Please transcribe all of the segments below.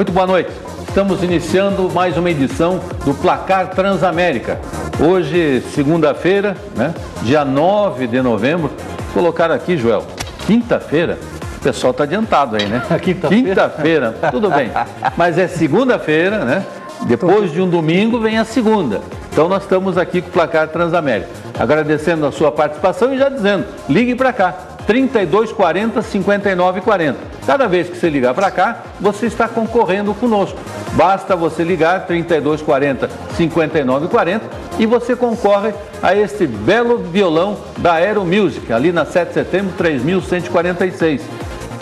Muito boa noite. Estamos iniciando mais uma edição do Placar Transamérica. Hoje, segunda-feira, né? Dia 9 de novembro. Vou colocar aqui, Joel, quinta-feira. O pessoal está adiantado aí, né? Quinta-feira, tudo bem. Mas é segunda-feira, né? Depois de um domingo vem a segunda. Então nós estamos aqui com o Placar Transamérica. Agradecendo a sua participação e já dizendo, ligue para cá, 3240 5940. Cada vez que você ligar para cá, você está concorrendo conosco. Basta você ligar 3240 5940 e você concorre a este belo violão da Aero Music, ali na 7 de setembro 3146.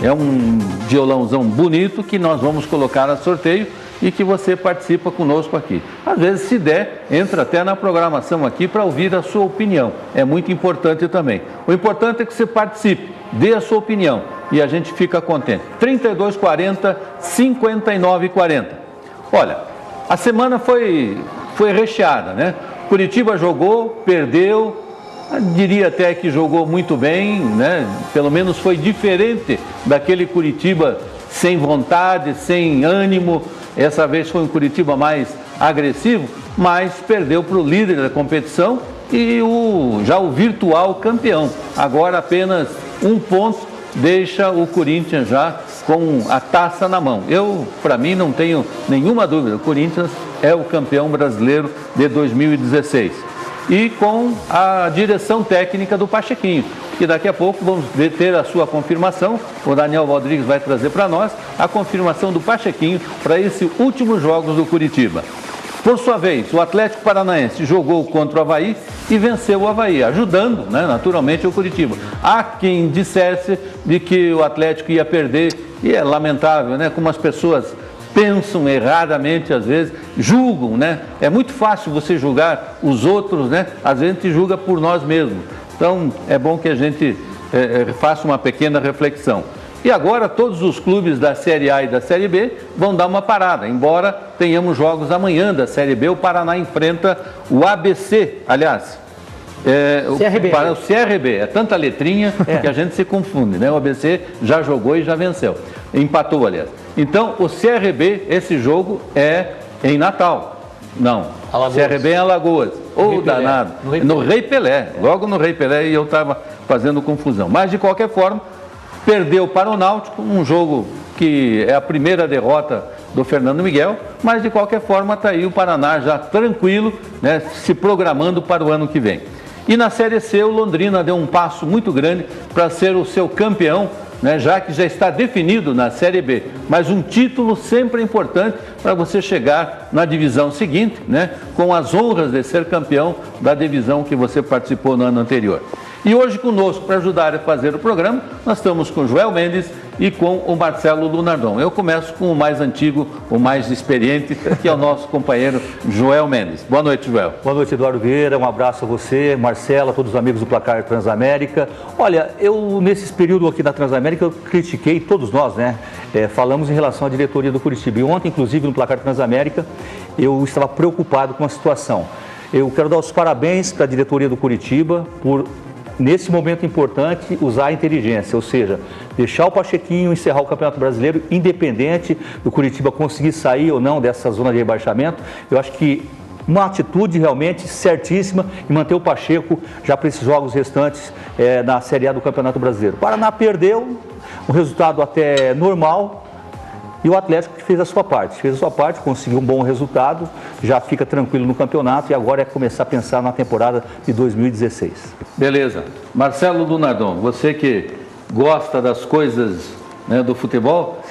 É um violãozão bonito que nós vamos colocar a sorteio e que você participa conosco aqui. Às vezes, se der, entra até na programação aqui para ouvir a sua opinião. É muito importante também. O importante é que você participe, dê a sua opinião e a gente fica contente. 3240 5940. Olha, a semana foi recheada, né? Curitiba jogou, perdeu, diria até que jogou muito bem, né? Pelo menos foi diferente daquele Curitiba sem vontade, sem ânimo. Essa vez foi um Curitiba mais agressivo, mas perdeu para o líder da competição e já o virtual campeão. Agora apenas um ponto deixa o Corinthians já com a taça na mão. Para mim, não tenho nenhuma dúvida, o Corinthians é o campeão brasileiro de 2016. E com a direção técnica do Pachequinho, que daqui a pouco vamos ter a sua confirmação. O Daniel Rodrigues vai trazer para nós a confirmação do Pachequinho para esse último jogos do Curitiba. Por sua vez, o Atlético Paranaense jogou contra o Avaí e venceu o Avaí, ajudando, né, naturalmente, o Curitiba. Há quem dissesse de que o Atlético ia perder, e é lamentável, né, como as pessoas pensam erradamente, às vezes, julgam, né? É muito fácil você julgar os outros, né? Às vezes a gente julga por nós mesmos. Então, é bom que a gente faça uma pequena reflexão. E agora, todos os clubes da Série A e da Série B vão dar uma parada. Embora tenhamos jogos amanhã da Série B, o Paraná enfrenta o ABC, aliás, o CRB. É tanta letrinha que a gente se confunde, né? O ABC já jogou e já venceu. Empatou, aliás. Então, o CRB, esse jogo é em Natal. Não, Alagoas. CRB é em Alagoas. Ou danado. No Rei Pelé. Logo no Rei Pelé, e eu estava fazendo confusão. Mas, de qualquer forma, perdeu para o Náutico, um jogo que é a primeira derrota do Fernando Miguel, mas, de qualquer forma, está aí o Paraná já tranquilo, né, se programando para o ano que vem. E na Série C, o Londrina deu um passo muito grande para ser o seu campeão, né, já que já está definido na Série B. Mas um título sempre é importante para você chegar na divisão seguinte, né, com as honras de ser campeão da divisão que você participou no ano anterior. E hoje conosco, para ajudar a fazer o programa, nós estamos com o Joel Mendes e com o Marcelo Lunardon. Eu começo com o mais antigo, o mais experiente, que é o nosso companheiro Joel Mendes. Boa noite, Joel. Boa noite, Eduardo Vieira. Um abraço a você, Marcelo, a todos os amigos do Placar Transamérica. Olha, nesse período aqui da Transamérica, eu critiquei, todos nós, né? Falamos em relação à diretoria do Curitiba. E ontem, inclusive, no Placar Transamérica, eu estava preocupado com a situação. Eu quero dar os parabéns para a diretoria do Curitiba por, nesse momento importante, usar a inteligência, ou seja, deixar o Pachequinho encerrar o Campeonato Brasileiro, independente do Curitiba conseguir sair ou não dessa zona de rebaixamento. Eu acho que uma atitude realmente certíssima e manter o Pacheco já para esses jogos restantes na Série A do Campeonato Brasileiro. O Paraná perdeu, um resultado até normal, e o Atlético que fez a sua parte, conseguiu um bom resultado, já fica tranquilo no campeonato e agora é começar a pensar na temporada de 2016. Beleza. Marcelo Lunardon, você que gosta das coisas, né, do futebol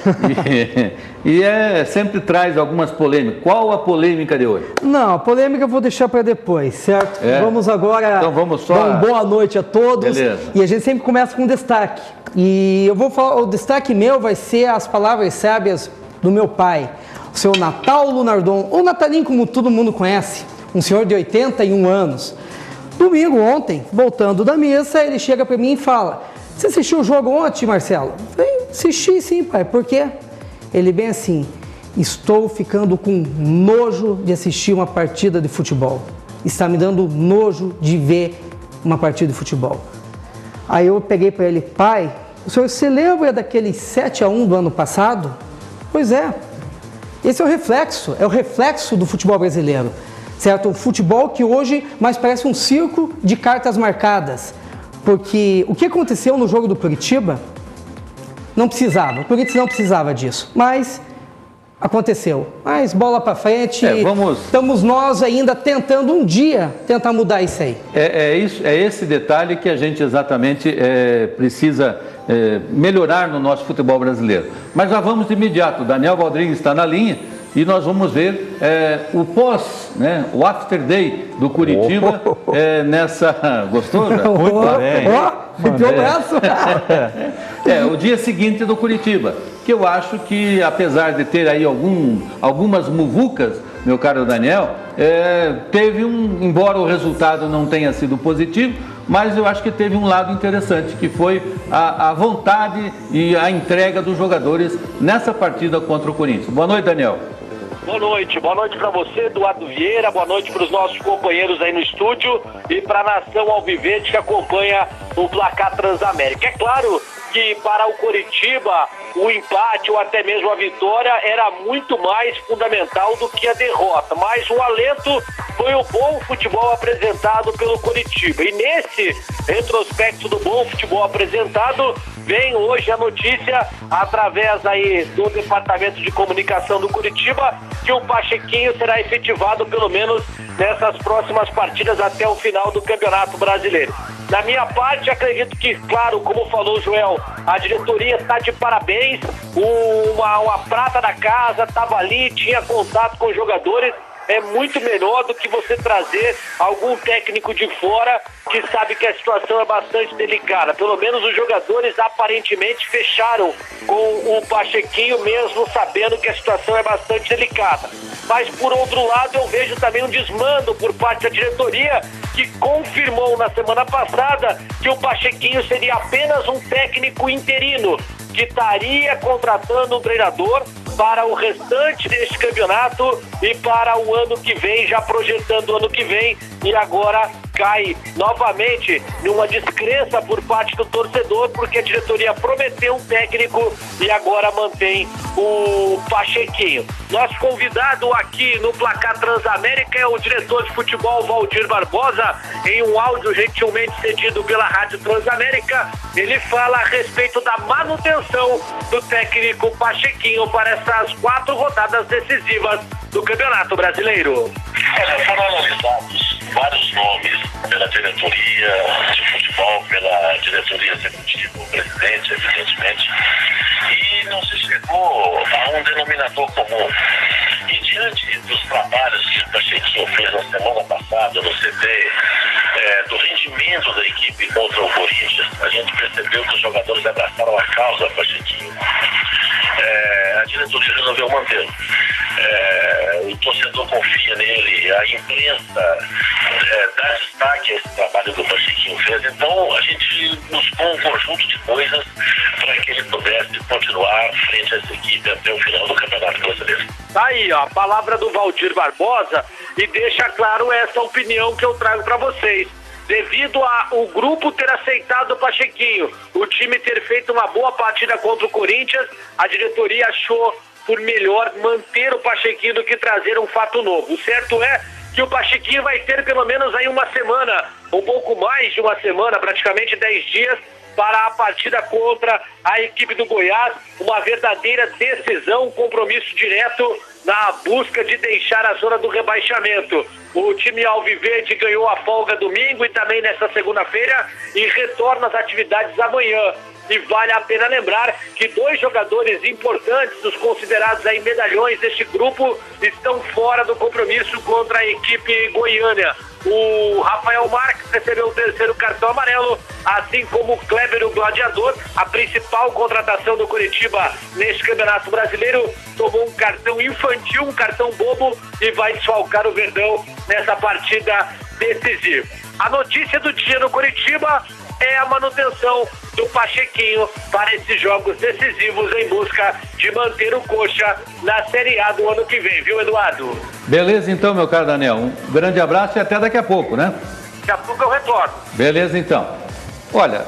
e sempre traz algumas polêmicas. Qual a polêmica de hoje? Não, a polêmica eu vou deixar para depois, certo? Vamos agora então vamos só dar uma boa noite a todos. Beleza. E a gente sempre começa com um destaque. E eu vou falar, o destaque meu vai ser as palavras sábias do meu pai, o seu Natal Lunardon, ou Natalinho, como todo mundo conhece, um senhor de 81 anos. Domingo, ontem, voltando da missa, ele chega para mim e fala: "Você assistiu o jogo ontem, Marcelo?" Eu falei: "Assisti sim, pai, por quê?" Ele bem assim: "Estou ficando com nojo de assistir uma partida de futebol. Está me dando nojo de ver uma partida de futebol." Aí eu peguei para ele: "Pai, o senhor se lembra daquele 7-1 do ano passado?" "Pois é." Esse é o reflexo do futebol brasileiro, certo? Um futebol que hoje mais parece um circo de cartas marcadas, porque o que aconteceu no jogo do Curitiba não precisava, o Corinthians não precisava disso, mas aconteceu. Mas bola para frente, estamos nós ainda tentando um dia tentar mudar isso aí. É esse detalhe que a gente exatamente precisa melhorar no nosso futebol brasileiro. Mas já vamos de imediato, o Daniel Rodrigues está na linha e nós vamos ver o pós, né, o after day do Curitiba nessa... Gostou? Muito bem. O braço. O dia seguinte do Curitiba, que eu acho que, apesar de ter aí algumas muvucas, meu caro Daniel, teve embora o resultado não tenha sido positivo, mas eu acho que teve um lado interessante, que foi a vontade e a entrega dos jogadores nessa partida contra o Corinthians. Boa noite, Daniel. Boa noite para você, Eduardo Vieira, boa noite para os nossos companheiros aí no estúdio e para a nação alviverde que acompanha o Placar Transamérica. É claro que para o Coritiba o empate ou até mesmo a vitória era muito mais fundamental do que a derrota, mas o alento foi o bom futebol apresentado pelo Coritiba. E nesse retrospecto do bom futebol apresentado, vem hoje a notícia, através aí do Departamento de Comunicação do Curitiba, que o Pachequinho será efetivado pelo menos nessas próximas partidas até o final do Campeonato Brasileiro. Da minha parte, acredito que, claro, como falou o Joel, a diretoria está de parabéns, uma prata da casa, estava ali, tinha contato com os jogadores. É muito melhor do que você trazer algum técnico de fora que sabe que a situação é bastante delicada. Pelo menos os jogadores aparentemente fecharam com o Pachequinho, mesmo sabendo que a situação é bastante delicada. Mas, por outro lado, eu vejo também um desmando por parte da diretoria, que confirmou na semana passada que o Pachequinho seria apenas um técnico interino, que estaria contratando um treinador para o restante deste campeonato e para o ano que vem, já projetando o ano que vem, e agora cai novamente numa descrença por parte do torcedor, porque a diretoria prometeu um técnico e agora mantém o Pachequinho. Nosso convidado aqui no Placar Transamérica é o diretor de futebol Valdir Barbosa, em um áudio gentilmente cedido pela Rádio Transamérica. Ele fala a respeito da manutenção do técnico Pachequinho para essas 4 rodadas decisivas do Campeonato Brasileiro. Olha, foram analisados vários nomes pela diretoria de futebol, pela diretoria executiva, o presidente, evidentemente, e não se chegou a um denominador comum. E diante dos trabalhos que o Pachequinho fez na semana passada no CT, do rendimento da equipe contra o Corinthians, a gente percebeu que os jogadores abraçaram a causa Pachequinho. A diretoria resolveu mantê-lo. O torcedor confia nele, a imprensa dá destaque a esse trabalho que o Pachequinho fez, então a gente buscou um conjunto de coisas para que ele pudesse continuar frente a essa equipe até o final do Campeonato Brasileiro. Tá aí, ó, a palavra do Valdir Barbosa, e deixa claro essa opinião que eu trago para vocês. Devido ao grupo ter aceitado o Pachequinho, o time ter feito uma boa partida contra o Corinthians, a diretoria achou por melhor manter o Pachequinho do que trazer um fato novo. O certo é que o Pachequinho vai ter pelo menos aí uma semana, um pouco mais de uma semana, praticamente 10 dias, para a partida contra a equipe do Goiás, uma verdadeira decisão, um compromisso direto na busca de deixar a zona do rebaixamento. O time alviverde ganhou a folga domingo e também nesta segunda-feira e retorna às atividades amanhã. E vale a pena lembrar que 2 jogadores importantes, dos considerados aí medalhões deste grupo, estão fora do compromisso contra a equipe goiana. O Rafael Marques recebeu o 3º cartão amarelo, assim como o Kleber, o Gladiador, a principal contratação do Curitiba neste Campeonato Brasileiro, tomou um cartão infantil, um cartão bobo, e vai desfalcar o Verdão nessa partida decisiva. A notícia do dia no Curitiba é a manutenção do Pachequinho para esses jogos decisivos em busca de manter o Coxa na Série A do ano que vem, viu, Eduardo? Beleza então, meu caro Daniel. Um grande abraço e até daqui a pouco, né? Daqui a pouco eu retorno. Beleza então. Olha,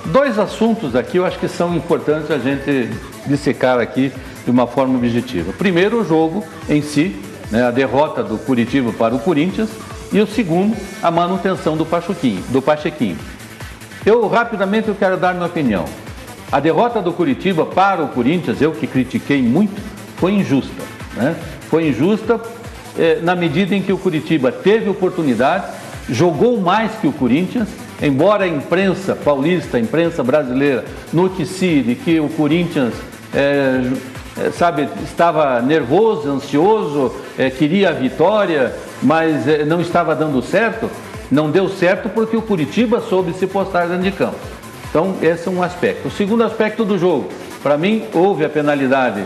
dois assuntos aqui eu acho que são importantes a gente dissecar aqui de uma forma objetiva. Primeiro, o jogo em si, né, a derrota do Curitiba para o Corinthians, e o segundo, a manutenção do Pachequinho. Rapidamente eu quero dar minha opinião. A derrota do Curitiba para o Corinthians, eu que critiquei muito, foi injusta, né? Foi injusta na medida em que o Curitiba teve oportunidade, jogou mais que o Corinthians, embora a imprensa paulista, a imprensa brasileira, noticie de que o Corinthians estava nervoso, ansioso, queria a vitória, mas não estava dando certo. Não deu certo porque o Curitiba soube se postar dentro de campo. Então, esse é um aspecto. O segundo aspecto do jogo, para mim, houve a penalidade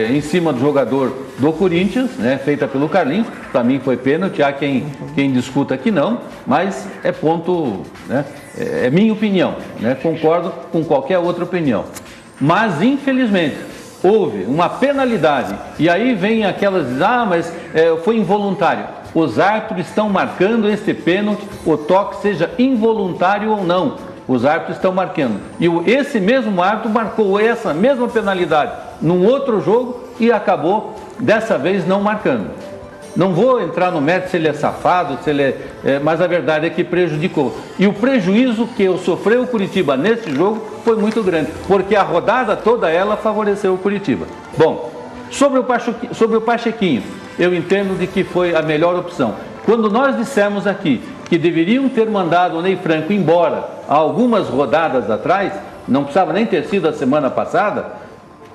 em cima do jogador do Corinthians, né, feita pelo Carlinhos. Para mim foi pênalti, há quem discuta que não, mas é ponto, né, é minha opinião, né, concordo com qualquer outra opinião. Mas, infelizmente, houve uma penalidade, e aí vem aquelas, mas foi involuntário. Os árbitros estão marcando este pênalti, o toque seja involuntário ou não. Os árbitros estão marcando. E esse mesmo árbitro marcou essa mesma penalidade num outro jogo e acabou, dessa vez, não marcando. Não vou entrar no mérito se ele é safado, se ele mas a verdade é que prejudicou. E o prejuízo que sofreu o Curitiba nesse jogo foi muito grande, porque a rodada toda ela favoreceu o Curitiba. Bom, sobre o Pachequinho, eu entendo de que foi a melhor opção. Quando nós dissemos aqui que deveriam ter mandado o Ney Franco embora há algumas rodadas atrás, não precisava nem ter sido a semana passada,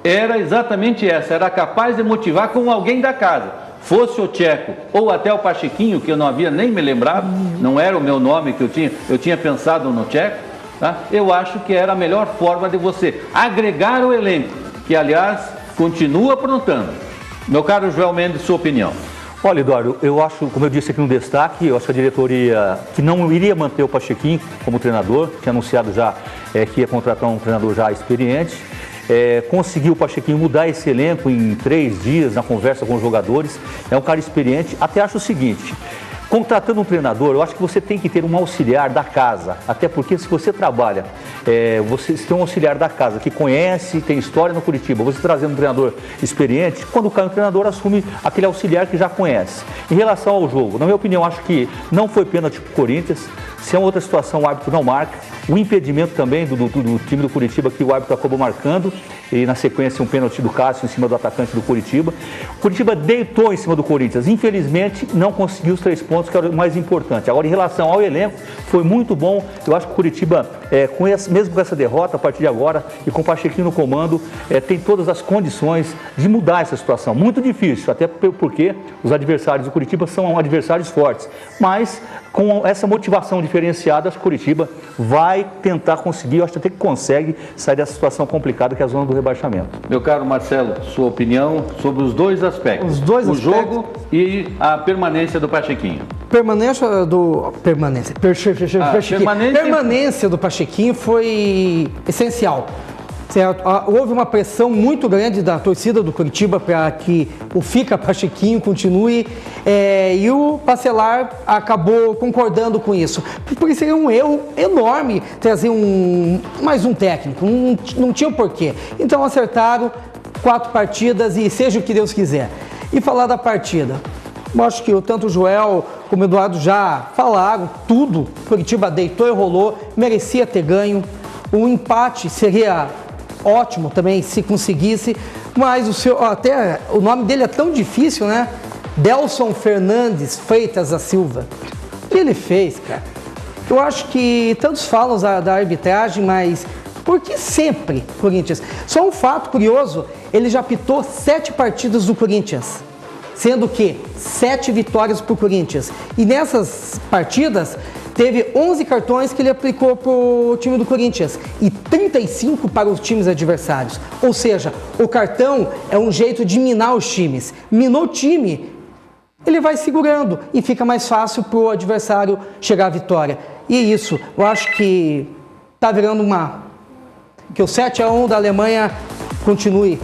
era exatamente essa, era capaz de motivar com alguém da casa. Fosse o Tcheco ou até o Pachequinho, que eu não havia nem me lembrado, não era o meu nome que eu tinha pensado no Tcheco, tá? Eu acho que era a melhor forma de você agregar o elenco, que aliás continua aprontando. Meu caro Joel Mendes, sua opinião. Olha, Eduardo, eu acho, como eu disse aqui no destaque, eu acho que a diretoria que não iria manter o Pachequinho como treinador, tinha anunciado já que ia contratar um treinador já experiente. Conseguiu o Pachequinho mudar esse elenco em 3 dias na conversa com os jogadores. É um cara experiente. Até acho o seguinte, contratando um treinador, eu acho que você tem que ter um auxiliar da casa. Até porque se você trabalha, você tem um auxiliar da casa que conhece, tem história no Curitiba, você trazendo um treinador experiente, quando cai um treinador, assume aquele auxiliar que já conhece. Em relação ao jogo, na minha opinião, acho que não foi pênalti para o Corinthians. Se é uma outra situação, o árbitro não marca. O impedimento também do time do Curitiba, que o árbitro acabou marcando, e na sequência um pênalti do Cássio em cima do atacante do Curitiba. O Curitiba deitou em cima do Corinthians, infelizmente não conseguiu os 3 pontos, que era o mais importante. Agora, em relação ao elenco, foi muito bom. Eu acho que o Curitiba, mesmo com essa derrota, a partir de agora, e com o Pachequinho no comando, tem todas as condições de mudar essa situação. Muito difícil, até porque os adversários do Curitiba são adversários fortes, mas com essa motivação diferenciada, o Curitiba vai tentar conseguir, eu acho até que consegue sair dessa situação complicada que é a zona do rebaixamento. Meu caro Marcelo, sua opinião sobre os dois aspectos. O jogo e a permanência do Pachequinho. Permanência do Pachequinho foi essencial. Certo? Houve uma pressão muito grande da torcida do Curitiba para que o Fica Pachequinho continue e o Bacelar acabou concordando com isso. Porque seria um erro enorme trazer mais um técnico, não tinha o porquê. Então acertaram 4 partidas e seja o que Deus quiser. E falar da partida, eu acho que tanto o Joel como o Eduardo já falaram tudo. O Curitiba deitou e rolou, merecia ter ganho. O empate seria ótimo também se conseguisse, mas até o nome dele é tão difícil, né? Delson Fernandes Freitas da Silva. O que ele fez, cara? Eu acho que tantos falam da arbitragem, mas por que sempre Corinthians? Só um fato curioso, ele já apitou 7 partidas do Corinthians, sendo que 7 vitórias para o Corinthians. E nessas partidas teve 11 cartões que ele aplicou para o time do Corinthians e 35 para os times adversários. Ou seja, o cartão é um jeito de minar os times. Minou o time, ele vai segurando e fica mais fácil para o adversário chegar à vitória. E isso, eu acho que está virando que o 7-1 da Alemanha continue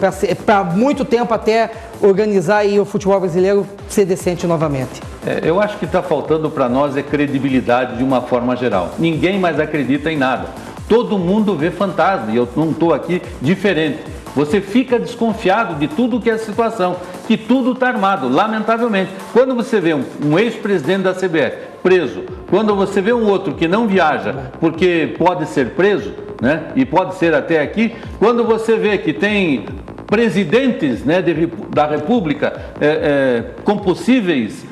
para muito tempo, até organizar aí o futebol brasileiro ser decente novamente. Eu acho que está faltando para nós credibilidade de uma forma geral. Ninguém mais acredita em nada. Todo mundo vê fantasma e eu não estou aqui diferente. Você fica desconfiado de tudo que é a situação, que tudo está armado, lamentavelmente. Quando você vê um ex-presidente da CBF preso, quando você vê um outro que não viaja porque pode ser preso, né, e pode ser até aqui, quando você vê que tem presidentes, né, da República com possíveis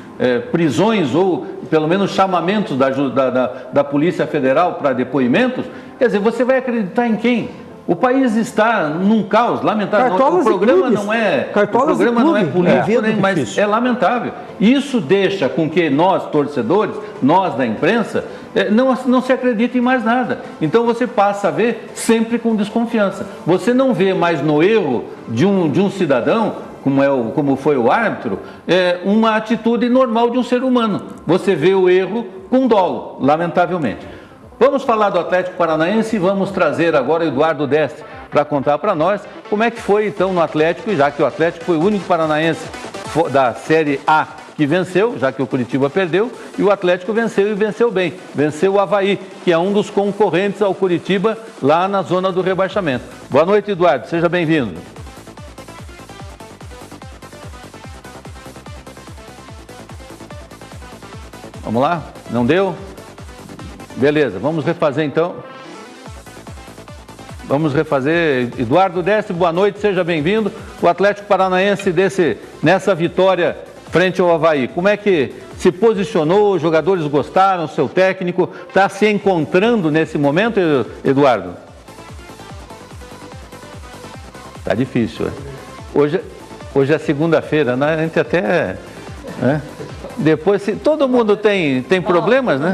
prisões ou pelo menos chamamentos da Polícia Federal para depoimentos, quer dizer, você vai acreditar em quem? O país está num caos, lamentável. O programa não é político, mas é lamentável. Isso deixa com que nós, torcedores, nós da imprensa, não se acredite em mais nada. Então você passa a ver sempre com desconfiança. Você não vê mais no erro de um cidadão, como foi o árbitro, uma atitude normal de um ser humano. Você vê o erro com dolo, lamentavelmente. Vamos falar do Atlético Paranaense e vamos trazer agora o Eduardo Deste para contar para nós como é que foi então no Atlético, já que o Atlético foi o único paranaense da Série A que venceu, já que o Curitiba perdeu, e o Atlético venceu e venceu bem. Venceu o Avaí, que é um dos concorrentes ao Curitiba lá na zona do rebaixamento. Boa noite, Eduardo, seja bem-vindo. Vamos lá? Não deu? Beleza, vamos refazer então. Vamos refazer. Eduardo Deste, boa noite, seja bem-vindo. O Atlético Paranaense nessa vitória frente ao Avaí, como é que se posicionou? Os jogadores gostaram, seu técnico está se encontrando nesse momento, Eduardo? Tá difícil, Hoje é segunda-feira, né? A gente até... né? Depois, todo mundo tem problemas, né?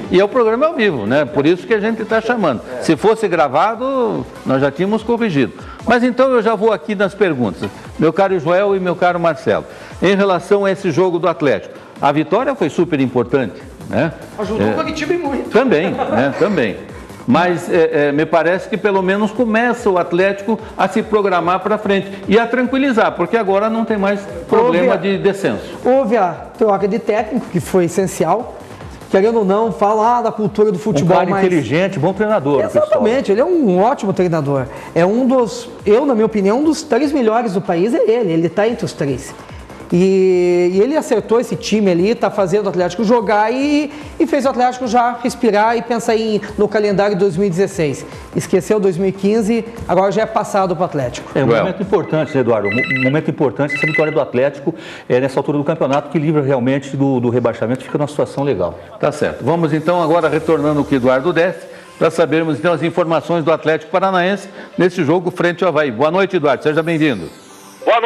E o programa é ao vivo, né? Por isso que a gente está chamando. Se fosse gravado, nós já tínhamos corrigido. Mas então eu já vou aqui nas perguntas. Meu caro Joel e meu caro Marcelo, em relação a esse jogo do Atlético, a vitória foi super importante, né? Ajudou o Curitiba muito. Também, né? Também. Mas me parece que pelo menos começa o Atlético a se programar para frente e a tranquilizar, porque agora não tem mais problema de descenso. Houve a troca de técnico, que foi essencial. Querendo ou não, falar da cultura do futebol. Um cara inteligente, bom treinador. Exatamente, ele é um ótimo treinador. É na minha opinião, um dos 3 melhores do país é ele. Ele está entre os 3. E ele acertou esse time ali, está fazendo o Atlético jogar e fez o Atlético já respirar e pensar no calendário de 2016. Esqueceu 2015, agora já é passado para o Atlético. É um momento importante, né, Eduardo? Um momento importante essa vitória do Atlético nessa altura do campeonato, que livra realmente do rebaixamento, fica numa situação legal. Tá certo. Vamos então agora retornando com o Eduardo Deste, para sabermos então as informações do Atlético Paranaense nesse jogo frente ao Avaí. Boa noite, Eduardo, seja bem-vindo. Boa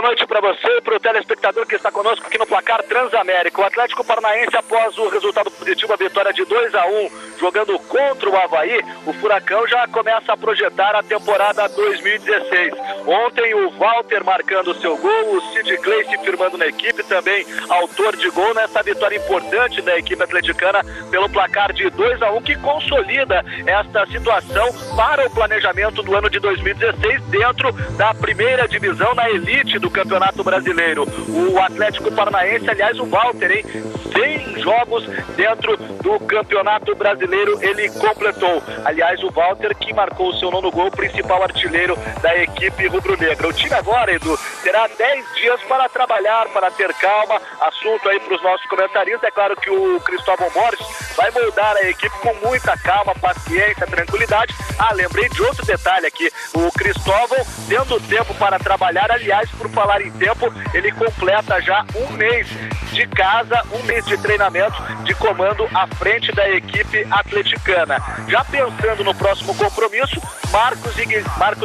noite para você e para o telespectador que está conosco aqui no Placar Transamérica. O Atlético Paranaense, após o resultado positivo, a vitória de 2-1, jogando contra o Avaí, o Furacão já começa a projetar a temporada 2016. Ontem o Walter marcando o seu gol, o Sid Clay se firmando na equipe, também autor de gol nessa vitória importante da equipe atleticana pelo placar de 2-1, que consolida esta situação para o planejamento do ano de 2016 dentro da primeira divisão na elite do Campeonato Brasileiro. O Atlético Paranaense, aliás, o Walter, 100 jogos dentro do Campeonato Brasileiro ele completou. Aliás, o Walter que marcou o seu 9º gol, principal artilheiro da equipe rubro-negra. O time agora, Edu, terá 10 dias para trabalhar, para ter calma. Assunto aí para os nossos comentaristas. É claro que o Cristóvão Borges vai moldar a equipe com muita calma, paciência, tranquilidade. Lembrei de outro detalhe aqui. O Cristóvão, tendo tempo para trabalhar, aliás, por falar em tempo, ele completa já 1 mês de casa, 1 mês de treinamento, de comando à frente da equipe atleticana. Já pensando no próximo compromisso, Marcos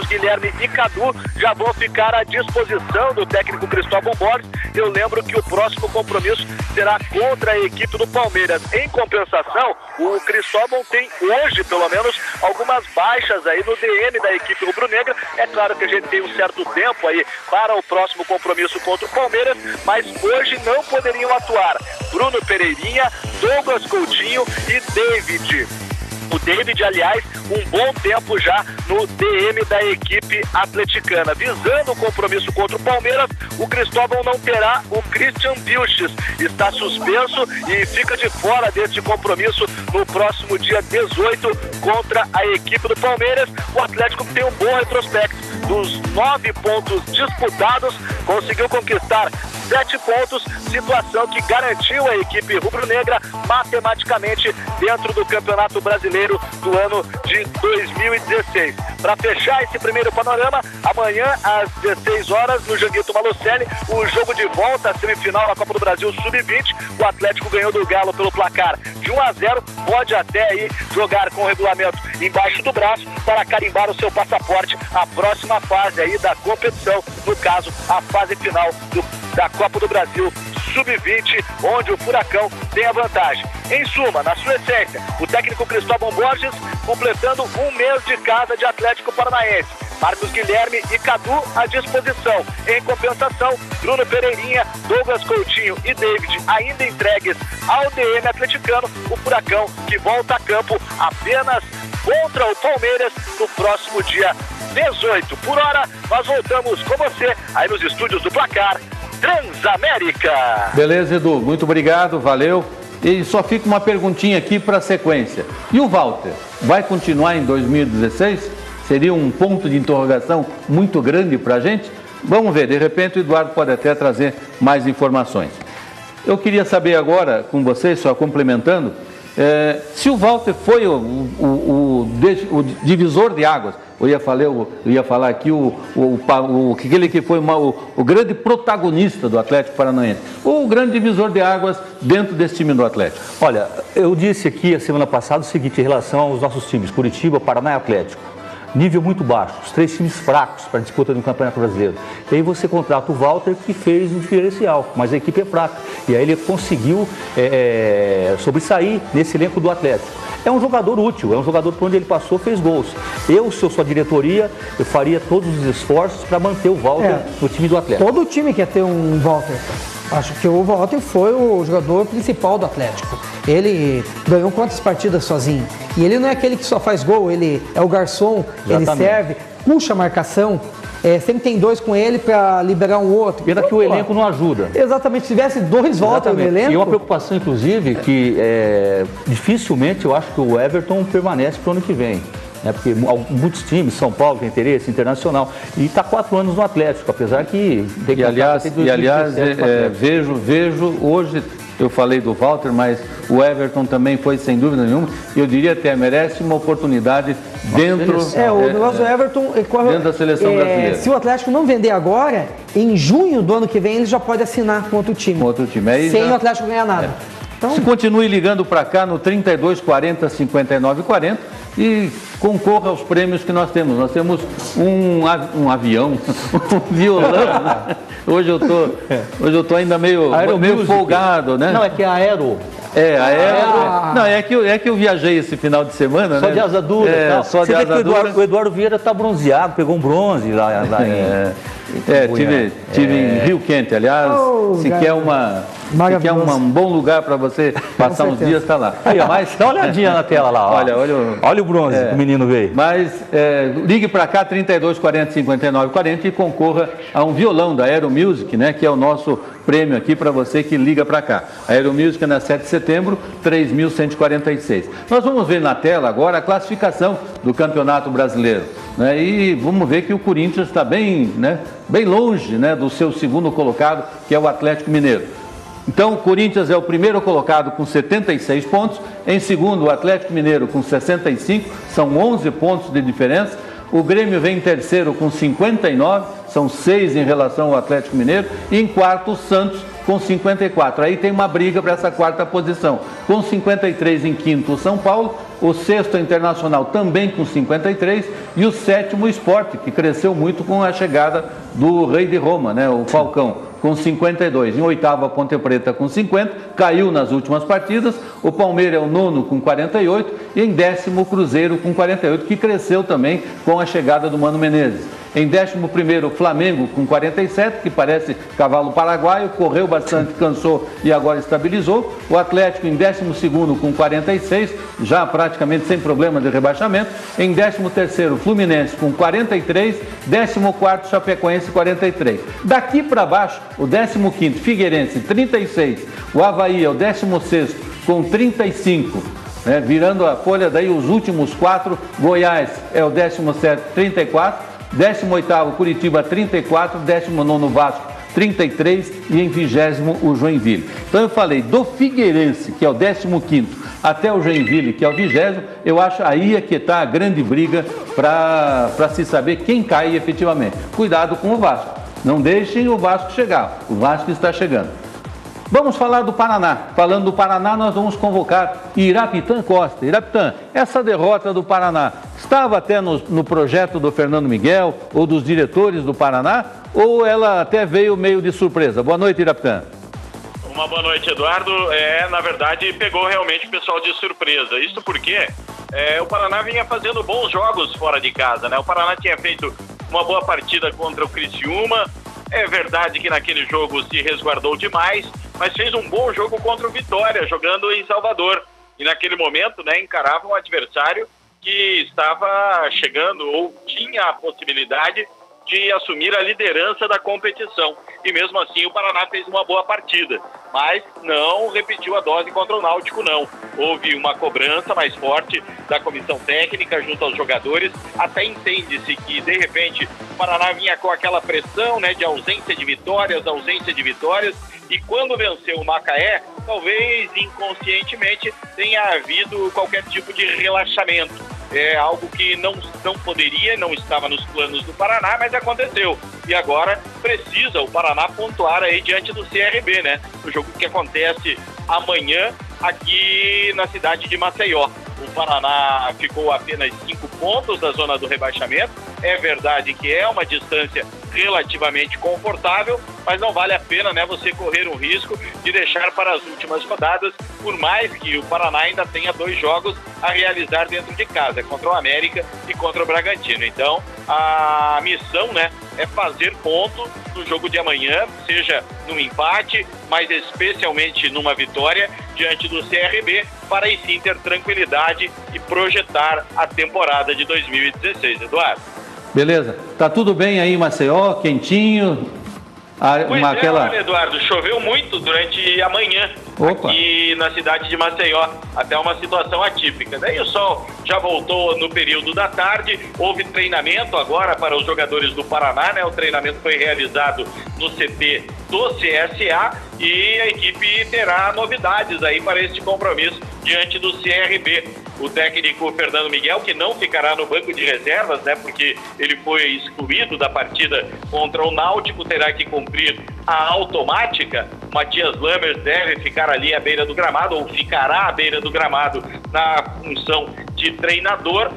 Guilherme e Cadu já vão ficar à disposição do técnico Cristóvão Borges. Eu lembro que o próximo compromisso será contra a equipe do Palmeiras. Em compensação, o Cristóvão tem hoje, pelo menos, algumas baixas aí no DM da equipe rubro-negra. É claro que a gente tem um certo tempo aí para o próximo compromisso contra o Palmeiras, mas hoje não poderiam atuar Bruno Pereirinha, Douglas Coutinho e David. O David, aliás, um bom tempo já no DM da equipe atleticana. Visando o compromisso contra o Palmeiras, o Cristóvão não terá o Christian Vilches. Está suspenso e fica de fora deste compromisso no próximo dia 18 contra a equipe do Palmeiras. O Atlético tem um bom retrospecto. Dos 9 pontos disputados, conseguiu conquistar 7 pontos, situação que garantiu a equipe rubro-negra matematicamente dentro do Campeonato Brasileiro do ano de 2016. Para fechar esse primeiro panorama, amanhã às 16 horas no Janguito Malucelli, o jogo de volta à semifinal da Copa do Brasil Sub-20. O Atlético ganhou do Galo pelo placar de 1-0, pode até aí jogar com o regulamento embaixo do braço para carimbar o seu passaporte à próxima fase aí da competição, no caso a fase final da Copa do Brasil Sub-20, onde o Furacão tem a vantagem. Em suma, na sua essência, o técnico Cristóvão Borges completando um mês de casa de Atlético Paranaense. Marcos Guilherme e Cadu à disposição. Em compensação, Bruno Pereirinha, Douglas Coutinho e David ainda entregues ao DM atleticano. O Furacão que volta a campo apenas contra o Palmeiras no próximo dia 18. Por hora, nós voltamos com você aí nos estúdios do Placar Transamérica. Beleza, Edu, muito obrigado, valeu. E só fica uma perguntinha aqui para a sequência. E o Walter, vai continuar em 2016? Seria um ponto de interrogação muito grande para a gente? Vamos ver, de repente o Eduardo pode até trazer mais informações. Eu queria saber agora com vocês, só complementando, se o Walter foi o divisor de águas. Eu ia falar aqui aquele que foi o grande protagonista do Atlético Paranaense, ou o grande divisor de águas dentro desse time do Atlético. Olha, eu disse aqui a semana passada o seguinte em relação aos nossos times, Curitiba, Paraná e Atlético. Nível muito baixo, os 3 times fracos para a disputa do Campeonato Brasileiro. E aí você contrata o Walter, que fez o diferencial, mas a equipe é fraca. E aí ele conseguiu sobressair nesse elenco do Atlético. É um jogador útil, é um jogador por onde ele passou, fez gols. Eu, se eu sou a diretoria, eu faria todos os esforços para manter o Walter no time do Atlético. Todo time quer ter um Walter. Acho que o Walter foi o jogador principal do Atlético. Ele ganhou quantas partidas sozinho? E ele não é aquele que só faz gol, ele é o garçom, Exatamente. Ele serve, puxa a marcação, sempre tem 2 com ele para liberar um outro. Pena que o elenco não ajuda. Exatamente, se tivesse 2 Walter no elenco... E uma preocupação, inclusive, que dificilmente eu acho que o Everton permanece para o ano que vem. Porque muitos times, São Paulo tem interesse, Internacional, e está 4 anos no Atlético, apesar que tem que aliás, vejo hoje, eu falei do Walter, mas o Everton também foi sem dúvida nenhuma, eu diria até merece uma oportunidade dentro o negócio do Everton dentro da seleção brasileira. Se o Atlético não vender agora, em junho do ano que vem ele já pode assinar com outro time. Aí sem o Atlético ganhar nada. Então, se continue ligando para cá no 32 40 59 40 e concorra aos prêmios que nós temos. Nós temos um avião, um violão. Hoje eu tô ainda meio folgado, né? Não, é que é aero. Não, é que eu viajei esse final de semana, só né? de asa dura. Só de asa dura. O Eduardo Vieira está bronzeado, pegou um bronze lá tive em Rio Quente, aliás, se quer um bom lugar para você passar uns dias, está lá. Aí, mas dá uma olhadinha na tela lá. Olha o bronze que o menino veio. Mas ligue para cá, 32 40 59 40 e concorra a um violão da Aero Music, né, que é o nosso prêmio aqui para você que liga para cá. A Aero Music é na 7 de setembro, 3.146. Nós vamos ver na tela agora a classificação do Campeonato Brasileiro, né, e vamos ver que o Corinthians está bem longe, né, do seu segundo colocado, que é o Atlético Mineiro. Então, o Corinthians é o primeiro colocado com 76 pontos, em segundo o Atlético Mineiro com 65, são 11 pontos de diferença. O Grêmio vem em terceiro com 59, são 6 em relação ao Atlético Mineiro, e em quarto o Santos com 54. Aí tem uma briga para essa quarta posição. Com 53 em quinto o São Paulo, o sexto o Internacional também com 53 e o sétimo o Sport, que cresceu muito com a chegada do Rei de Roma, né, o Falcão, com 52. Em oitavo a Ponte Preta com 50, caiu nas últimas partidas. O Palmeiras é o nono com 48 e em décimo o Cruzeiro com 48, que cresceu também com a chegada do Mano Menezes. Em 11º, o Flamengo com 47, que parece cavalo paraguaio, correu bastante, cansou e agora estabilizou. O Atlético em 12º com 46, já praticamente sem problema de rebaixamento. Em 13º, o Fluminense com 43, 14º, Chapecoense 43. Daqui para baixo, o 15º, Figueirense 36, o Avaí é o 16º com 35, né? Virando a folha daí os últimos 4, Goiás é o 17º, 34, 18º, Curitiba 34, 19º, Vasco 33 e em 20º, o Joinville. Então eu falei do Figueirense, que é o 15º, até o Joinville, que é o 20º, eu acho aí é que está a grande briga para se saber quem cai efetivamente. Cuidado com o Vasco, não deixem o Vasco chegar, o Vasco está chegando. Vamos falar do Paraná. Falando do Paraná, nós vamos convocar Irapitã Costa. Irapitã, essa derrota do Paraná estava até no projeto do Fernando Miguel ou dos diretores do Paraná, ou ela até veio meio de surpresa? Boa noite, Irapitã. Uma boa noite, Eduardo. Na verdade, pegou realmente o pessoal de surpresa. Isso porque o Paraná vinha fazendo bons jogos fora de casa, né? O Paraná tinha feito uma boa partida contra o Criciúma. É verdade que naquele jogo se resguardou demais, mas fez um bom jogo contra o Vitória, jogando em Salvador. E naquele momento, né, encarava um adversário que estava chegando ou tinha a possibilidade de assumir a liderança da competição. E mesmo assim o Paraná fez uma boa partida, mas não repetiu a dose contra o Náutico, não. Houve uma cobrança mais forte da comissão técnica junto aos jogadores. Até entende-se que, de repente, o Paraná vinha com aquela pressão, né, de ausência de vitórias, e quando venceu o Macaé, talvez inconscientemente tenha havido qualquer tipo de relaxamento. É algo que não poderia, não estava nos planos do Paraná, mas aconteceu. E agora precisa o Paraná pontuar aí diante do CRB, né? O jogo que acontece amanhã aqui na cidade de Maceió. O Paraná ficou a apenas 5 pontos da zona do rebaixamento. É verdade que é uma distância relativamente confortável, mas não vale a pena, né, você correr o risco de deixar para as últimas rodadas, por mais que o Paraná ainda tenha 2 jogos a realizar dentro de casa, contra o América e contra o Bragantino. Então, a missão, né, é fazer ponto no jogo de amanhã, seja num empate, mas especialmente numa vitória diante do CRB, para aí sim ter tranquilidade e projetar a temporada de 2016, Eduardo. Beleza. Tá tudo bem aí em Maceió, quentinho? Olha, Eduardo, choveu muito durante a manhã aqui na cidade de Maceió, até uma situação atípica. Daí o sol já voltou no período da tarde, houve treinamento agora para os jogadores do Paraná, né? O treinamento foi realizado no CT do CSA e a equipe terá novidades aí para este compromisso diante do CRB. O técnico Fernando Miguel, que não ficará no banco de reservas, né, porque ele foi excluído da partida contra o Náutico, terá que cumprir a automática. Matias Lammers deve ficar ali à beira do gramado, ou ficará à beira do gramado na função de treinador.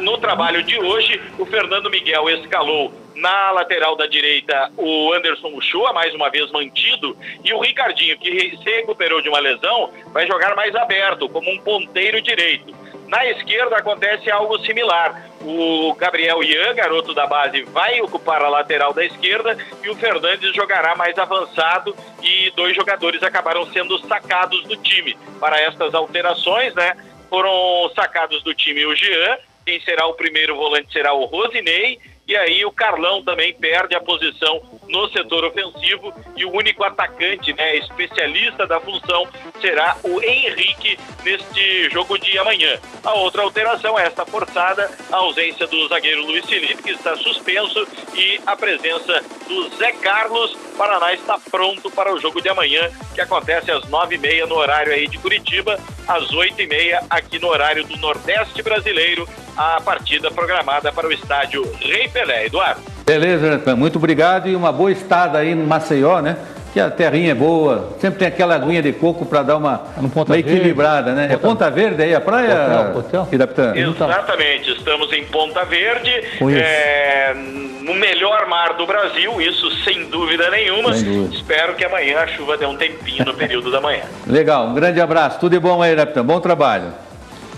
No trabalho de hoje, o Fernando Miguel escalou na lateral da direita o Anderson Uchoa, mais uma vez mantido, e o Ricardinho, que se recuperou de uma lesão, vai jogar mais aberto, como um ponteiro direito. Na esquerda acontece algo similar. O Gabriel Ian, garoto da base, vai ocupar a lateral da esquerda e o Fernandes jogará mais avançado, e 2 jogadores acabaram sendo sacados do time. Para estas alterações, né, foram sacados do time o Jean, quem será o primeiro volante será o Rosinei, e aí o Carlão também perde a posição no setor ofensivo, e o único atacante, né, especialista da função, será o Henrique neste jogo de amanhã. A outra alteração é esta forçada, a ausência do zagueiro Luiz Felipe, que está suspenso, e a presença do Zé Carlos. O Paraná está pronto para o jogo de amanhã, que acontece às 9h30 no horário aí de Curitiba, às 8h30 aqui no horário do Nordeste brasileiro, a partida programada para o estádio Rei Pelé. Eduardo. Beleza, muito obrigado e uma boa estada aí no Maceió, né? Que a terrinha é boa, sempre tem aquela aguinha de coco para dar uma equilibrada, né? É Ponta Verde aí, a praia, Irapitã? Exatamente, estamos em Ponta Verde, no melhor mar do Brasil, isso sem dúvida nenhuma. Espero que amanhã a chuva dê um tempinho no período da manhã. Legal, um grande abraço, tudo de bom aí, Irapitã, bom trabalho.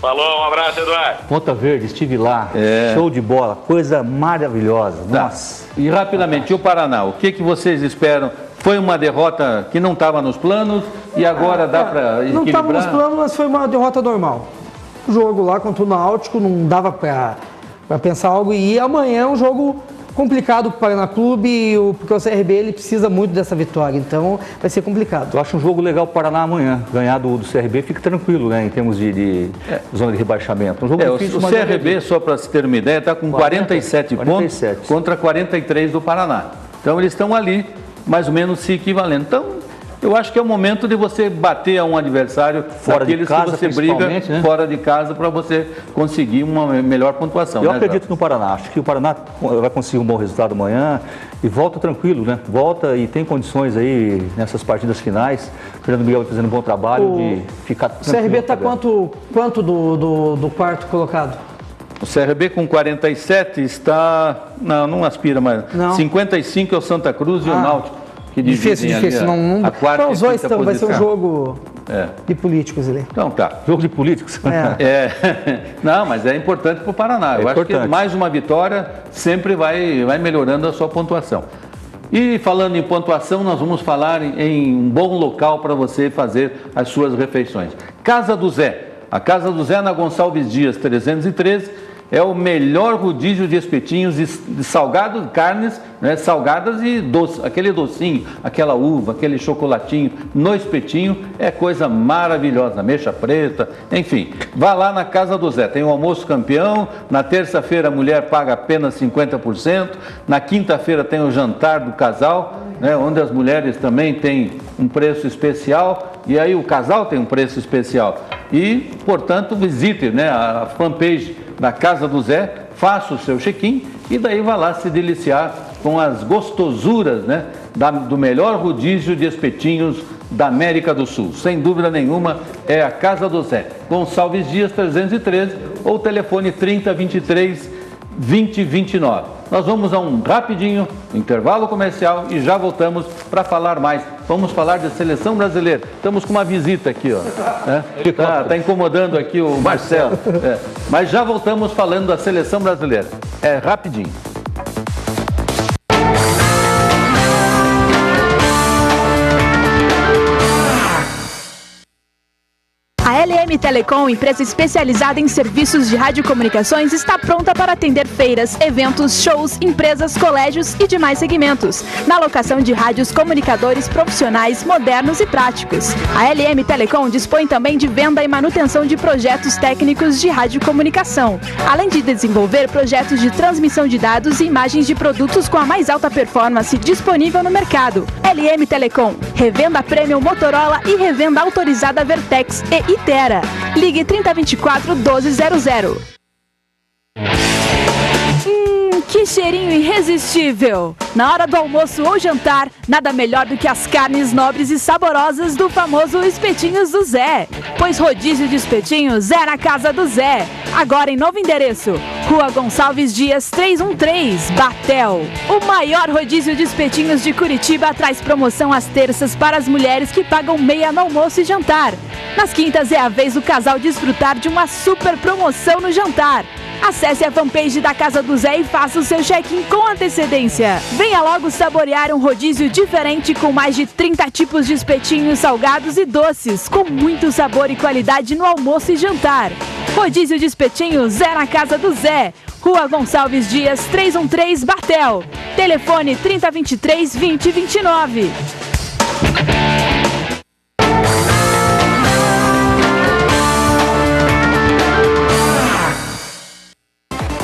Falou, um abraço, Eduardo. Ponta Verde, estive lá, show de bola, coisa maravilhosa. Nossa. E rapidamente, o Paraná, o que vocês esperam? Foi uma derrota que não estava nos planos e agora dá para equilibrar? Não estava nos planos, mas foi uma derrota normal. O jogo lá contra o Náutico não dava para pensar algo. E amanhã é um jogo complicado para o Paraná Clube, porque o CRB ele precisa muito dessa vitória, então vai ser complicado. Eu acho um jogo legal para o Paraná amanhã. Ganhar do CRB fica tranquilo, né, em termos de zona de rebaixamento. Um jogo difícil, o CRB, só para se ter uma ideia, está com 47 pontos contra 43 do Paraná. Então eles estão ali, mais ou menos se equivalendo. Então, eu acho que é o momento de você bater a um adversário fora de casa, que você briga, né? Fora de casa, para você conseguir uma melhor pontuação. Eu acredito no Paraná. Acho que o Paraná vai conseguir um bom resultado amanhã e volta tranquilo, né? Volta e tem condições aí nessas partidas finais. O Fernando Miguel fazendo um bom trabalho de ficar tranquilo. O CRB está quanto do quarto colocado? O CRB com 47 está... Não aspira mais. Não. 55 é o Santa Cruz e o Náutico. Difícil. A quarta então, os dois estão, vai ser um jogo de políticos ali. Então tá. Jogo de políticos? Não, mas é importante para o Paraná. Eu acho que mais uma vitória sempre vai melhorando a sua pontuação. E falando em pontuação, nós vamos falar em um bom local para você fazer as suas refeições. Casa do Zé. A Casa do Zé na Gonçalves Dias 313. É o melhor rodízio de espetinhos de salgados, carnes, né, salgadas e doce, aquele docinho, aquela uva, aquele chocolatinho no espetinho, é coisa maravilhosa, ameixa preta, enfim. Vá lá na Casa do Zé, tem o almoço campeão, na terça-feira a mulher paga apenas 50%, na quinta-feira tem o jantar do casal, né, onde as mulheres também têm um preço especial e aí o casal tem um preço especial. E, portanto, visite, né, a fanpage da Casa do Zé, faça o seu check-in e daí vá lá se deliciar com as gostosuras, né, do melhor rodízio de espetinhos da América do Sul. Sem dúvida nenhuma, é a Casa do Zé. Gonçalves Dias 313 ou telefone 3023 2029. Nós vamos a um rapidinho intervalo comercial e já voltamos para falar mais. Vamos falar de seleção brasileira. Estamos com uma visita aqui, ó. Tá incomodando aqui o Marcelo. Mas já voltamos falando da seleção brasileira. É rapidinho. A LM Telecom, empresa especializada em serviços de radiocomunicações, está pronta para atender feiras, eventos, shows, empresas, colégios e demais segmentos, na locação de rádios comunicadores profissionais, modernos e práticos. A LM Telecom dispõe também de venda e manutenção de projetos técnicos de radiocomunicação, além de desenvolver projetos de transmissão de dados e imagens de produtos com a mais alta performance disponível no mercado. LM Telecom, revenda Premium Motorola e revenda autorizada Vertex e Itera. Ligue 3024 1200. Que cheirinho irresistível! Na hora do almoço ou jantar, nada melhor do que as carnes nobres e saborosas do famoso Espetinhos do Zé. Pois rodízio de espetinhos é na Casa do Zé. Agora em novo endereço, Rua Gonçalves Dias 313, Batel. O maior rodízio de espetinhos de Curitiba traz promoção às terças para as mulheres que pagam meia no almoço e jantar. Nas quintas é a vez do casal desfrutar de uma super promoção no jantar. Acesse a fanpage da Casa do Zé e faça o seu check-in com antecedência. Venha logo saborear um rodízio diferente com mais de 30 tipos de espetinhos salgados e doces, com muito sabor e qualidade no almoço e jantar. Rodízio de espetinhos é na Casa do Zé. Rua Gonçalves Dias 313, Batel. Telefone 3023 2029.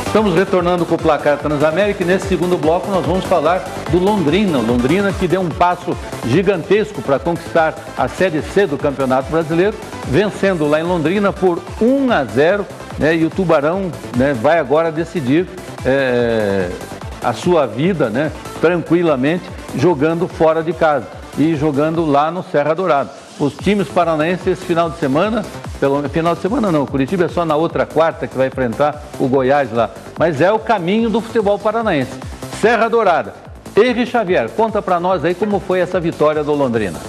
Estamos retornando com o Placar Transamérica e nesse segundo bloco nós vamos falar do Londrina. Londrina que deu um passo gigantesco para conquistar a Série C do Campeonato Brasileiro, vencendo lá em Londrina por 1-0, né, e o Tubarão, né, vai agora decidir a sua vida, né, tranquilamente, jogando fora de casa e jogando lá no Serra Dourada. Os times paranaenses esse final de semana, final de semana não, Curitiba é só na outra quarta que vai enfrentar o Goiás lá, mas é o caminho do futebol paranaense. Serra Dourada. Henri Xavier, conta para nós aí como foi essa vitória do Londrina.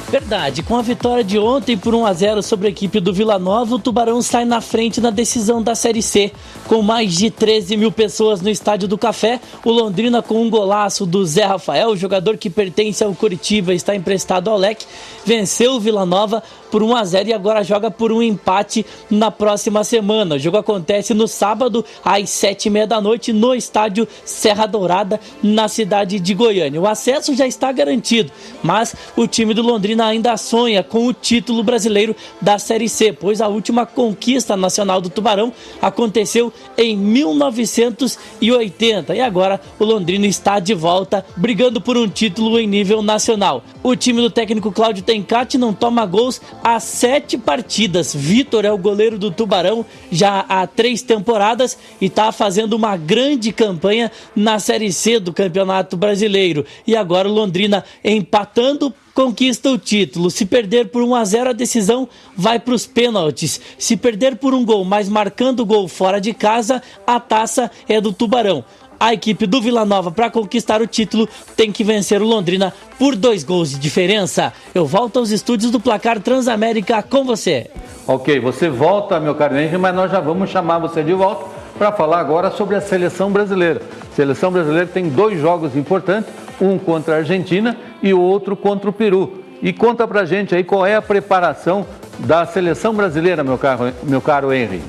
Verdade, com a vitória de ontem por 1-0 sobre a equipe do Vila Nova, o Tubarão sai na frente na decisão da Série C. Com mais de 13 mil pessoas no Estádio do Café, o Londrina, com um golaço do Zé Rafael, o jogador que pertence ao Coritiba e está emprestado ao Leque, venceu o Vila Nova por 1-0 e agora joga por um empate na próxima semana. O jogo acontece no sábado, às 7h30 da noite, no Estádio Serra Dourada, na cidade de Goiânia. O acesso já está garantido, mas o time do Londrina ainda sonha com o título brasileiro da Série C, pois a última conquista nacional do Tubarão aconteceu em 1980 e agora o Londrina está de volta brigando por um título em nível nacional. O time do técnico Cláudio Tencati não toma gols há 7 partidas. Vitor é o goleiro do Tubarão já há 3 temporadas e está fazendo uma grande campanha na Série C do Campeonato Brasileiro. E agora o Londrina, empatando, conquista o título. Se perder por 1-0, a decisão vai para os pênaltis. Se perder por um gol, mas marcando o gol fora de casa, a taça é do Tubarão. A equipe do Vila Nova, para conquistar o título, tem que vencer o Londrina por 2 gols de diferença. Eu volto aos estúdios do Placar Transamérica com você. Ok, você volta, meu caro Henrique, mas nós já vamos chamar você de volta para falar agora sobre a seleção brasileira. A seleção brasileira tem 2 jogos importantes, um contra a Argentina e o outro contra o Peru. E conta pra gente aí qual é a preparação da seleção brasileira, meu caro Henry.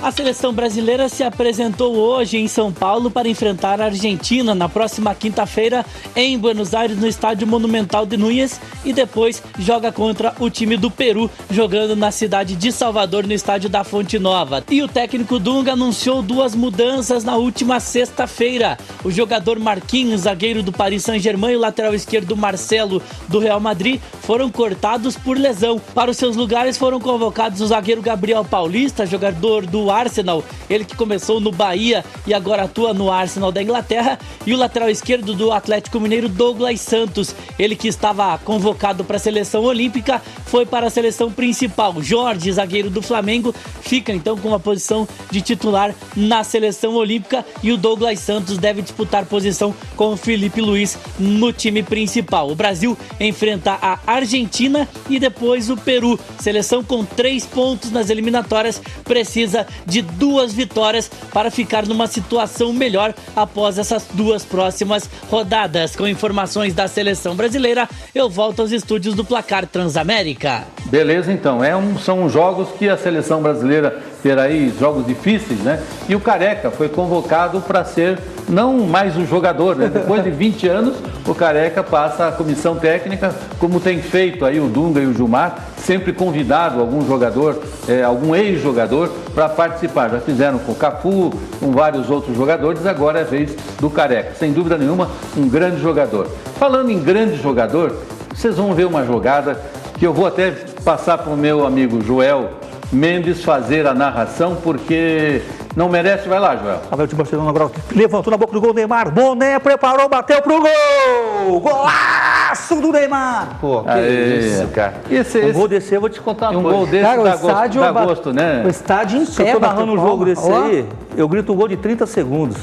A seleção brasileira se apresentou hoje em São Paulo para enfrentar a Argentina na próxima quinta-feira em Buenos Aires, no Estádio Monumental de Núñez, e depois joga contra o time do Peru, jogando na cidade de Salvador, no Estádio da Fonte Nova. E o técnico Dunga anunciou 2 mudanças na última sexta-feira. O jogador Marquinhos, zagueiro do Paris Saint-Germain, e o lateral esquerdo Marcelo, do Real Madrid, foram cortados por lesão. Para os seus lugares foram convocados o zagueiro Gabriel Paulista, jogador do Arsenal, ele que começou no Bahia e agora atua no Arsenal da Inglaterra, e o lateral esquerdo do Atlético Mineiro, Douglas Santos, ele que estava convocado para a seleção olímpica, foi para a seleção principal. Jorge, zagueiro do Flamengo, fica então com a posição de titular na seleção olímpica, e o Douglas Santos deve disputar posição com o Felipe Luiz no time principal. O Brasil enfrenta a Argentina e depois o Peru. Seleção com 3 pontos nas eliminatórias, precisa de 2 vitórias para ficar numa situação melhor após essas 2 próximas rodadas. Com informações da seleção brasileira, eu volto aos estúdios do Placar Transamérica. Beleza, então. São jogos que a seleção brasileira terá aí, jogos difíceis, né? E o Careca foi convocado para ser não mais um jogador, né? Depois de 20 anos, o Careca passa a comissão técnica, como tem feito aí o Dunga e o Gilmar, sempre convidado algum jogador, algum ex-jogador para participar. Já fizeram com o Cafu, com vários outros jogadores, agora é a vez do Careca. Sem dúvida nenhuma, um grande jogador. Falando em grande jogador, vocês vão ver uma jogada que eu vou até passar para o meu amigo Joel Mendes fazer a narração, porque não merece. Vai lá, Joel. O time Barcelona agora levantou na boca do gol, Neymar. Boné preparou, bateu pro gol! Golaço do Neymar! Pô, que isso, cara. Um gol desse, eu vou te contar uma coisa. Um gol desse, cara, dá gosto, né? O estádio em pé. Se eu tô narrando um jogo desse aí, eu grito um gol de 30 segundos.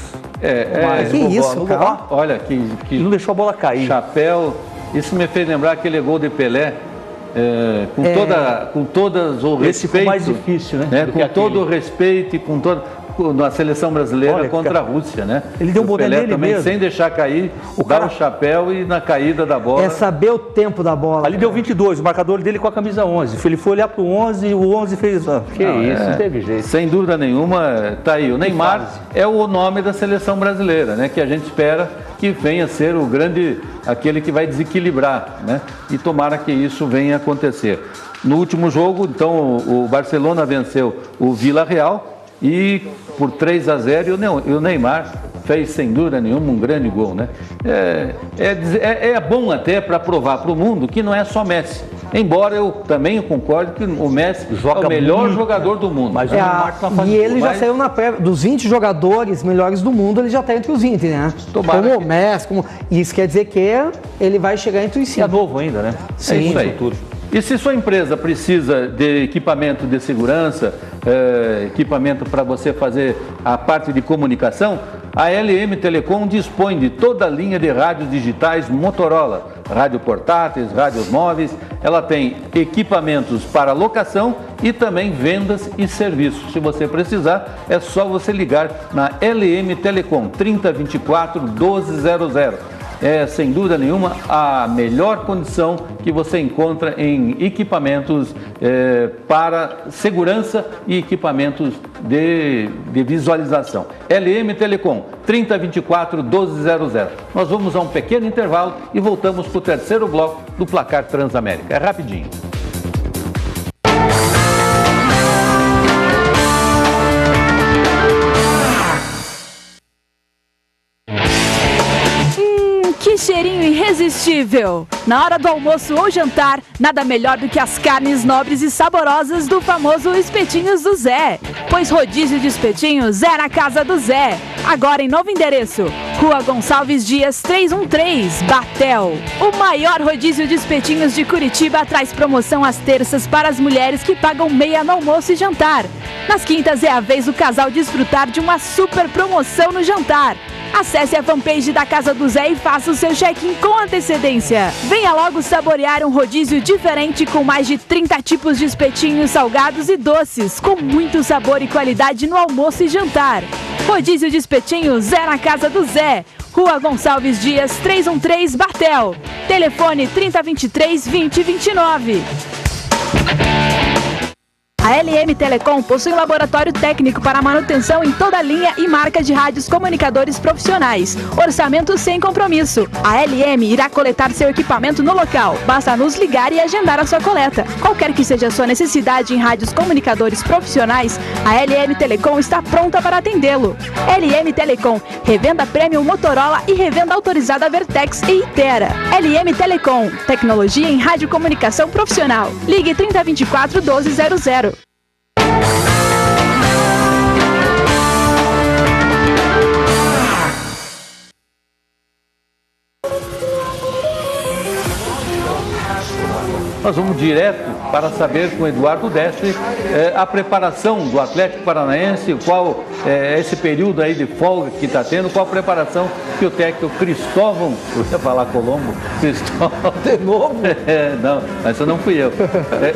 Que isso, cara? Olha, que não deixou a bola cair. Chapéu. Isso me fez lembrar aquele gol de Pelé. Com todas o respeito. Esse foi mais difícil, né? Com todo o respeito e com toda a seleção brasileira contra a Rússia, né? Ele deu um boné dele também, mesmo. sem deixar cair, dá o chapéu e na caída da bola. É saber o tempo da bola. Ali deu 22, o marcador dele com a camisa 11. Ele foi olhar pro 11 e o 11 fez... não teve jeito. Sem dúvida nenhuma, tá aí. O Neymar é o nome da seleção brasileira, né? Que a gente espera que venha ser o grande, aquele que vai desequilibrar, né? E tomara que isso venha acontecer. No último jogo, então, o Barcelona venceu o Villarreal e por 3-0, e o Neymar fez, sem dúvida nenhuma, um grande gol, né? É bom até para provar para o mundo que não é só Messi. Embora eu também concordo que o Messi é o melhor jogador do mundo. Mas e ele já saiu na prévia dos 20 jogadores melhores do mundo, ele já está entre os 20, né? Tomara como o Messi, isso quer dizer que ele vai chegar entre os 5. É novo ainda, né? Sim, é isso aí. E se sua empresa precisa de equipamento de segurança, equipamento para você fazer a parte de comunicação, a LM Telecom dispõe de toda a linha de rádios digitais Motorola, rádio portáteis, rádios móveis, ela tem equipamentos para locação e também vendas e serviços. Se você precisar, é só você ligar na LM Telecom 3024 1200. É, sem dúvida nenhuma, a melhor condição que você encontra em equipamentos para segurança e equipamentos de visualização. LM Telecom, 3024 1200. Nós vamos a um pequeno intervalo e voltamos para o terceiro bloco do Placar Transamérica. É rapidinho. Que cheirinho irresistível! Na hora do almoço ou jantar, nada melhor do que as carnes nobres e saborosas do famoso Espetinhos do Zé. Pois rodízio de espetinhos é na casa do Zé. Agora em novo endereço, Rua Gonçalves Dias 313, Batel. O maior rodízio de espetinhos de Curitiba traz promoção às terças para as mulheres que pagam meia no almoço e jantar. Nas quintas é a vez do casal desfrutar de uma super promoção no jantar. Acesse a fanpage da Casa do Zé e faça o seu check-in com antecedência. Venha logo saborear um rodízio diferente com mais de 30 tipos de espetinhos salgados e doces, com muito sabor e qualidade no almoço e jantar. Rodízio de espetinhos é na Casa do Zé. Rua Gonçalves Dias 313, Batel. Telefone 3023-2029. A LM Telecom possui um laboratório técnico para manutenção em toda a linha e marca de rádios comunicadores profissionais. Orçamento sem compromisso. A LM irá coletar seu equipamento no local. Basta nos ligar e agendar a sua coleta. Qualquer que seja a sua necessidade em rádios comunicadores profissionais, a LM Telecom está pronta para atendê-lo. LM Telecom, revenda Premium Motorola e revenda autorizada Vertex e Itera. LM Telecom, tecnologia em radiocomunicação profissional. Ligue 3024 1200. Nós vamos direto para saber com o Eduardo Destre a preparação do Atlético Paranaense, qual é esse período aí de folga que está tendo, qual a preparação que o técnico Cristóvão, eu ia falar Colombo, Cristóvão... De novo? Não, mas isso não fui eu.